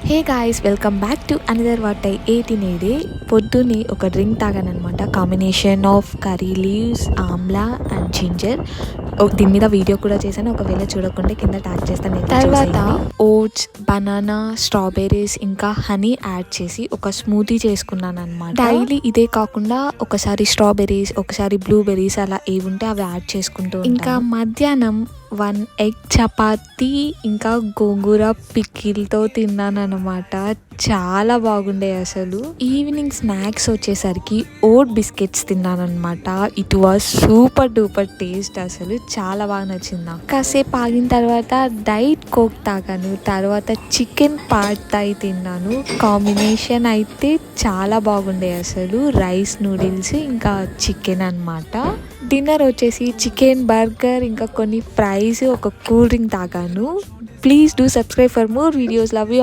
Hey guys, welcome back to another what I ate in a day. పొద్దున్నే ఒక drink తాగానమాట. Combination of curry leaves, amla and ginger. దీని మీద video కూడా చేశాను, ఒకవేళ చూడకుంటే కింద ట్యాగ్ చేస్తాను. తర్వాత ఓట్స్, బనానా, స్ట్రాబెర్రీస్ ఇంకా హనీ యాడ్ చేసి ఒక స్మూతీ చేసుకున్నాను అనమాట. డైలీ ఇదే కాకుండా ఒకసారి స్ట్రాబెర్రీస్, ఒకసారి బ్లూబెర్రీస్ అలా ఏవి ఉంటే అవి యాడ్ చేసుకుంటూ. ఇంకా మధ్యాహ్నం 1 ఎగ్ చపాతీ ఇంకా గోంగూర పికిల్తో తిన్నాను అనమాట. చాలా బాగుండే అసలు. ఈవినింగ్ స్నాక్స్ వచ్చేసరికి ఓట్ బిస్కెట్స్ తిన్నాను అనమాట. It was super duper taste, అసలు చాలా బాగా నచ్చింది నాకు. కాసేపు ఆగిన తర్వాత డైట్ కోక్ తాగాను, తర్వాత చికెన్ పాడ్ థాయ్ తిన్నాను. కాంబినేషన్ అయితే చాలా బాగుండే అసలు. రైస్, నూడిల్స్ ఇంకా చికెన్ అనమాట. డిన్నర్ వచ్చేసి చికెన్ బర్గర్ ఇంకా కొన్ని ఫ్రైస్, ఒక కూల్ డ్రింక్ తాగాను. Please do subscribe for more videos. Love you.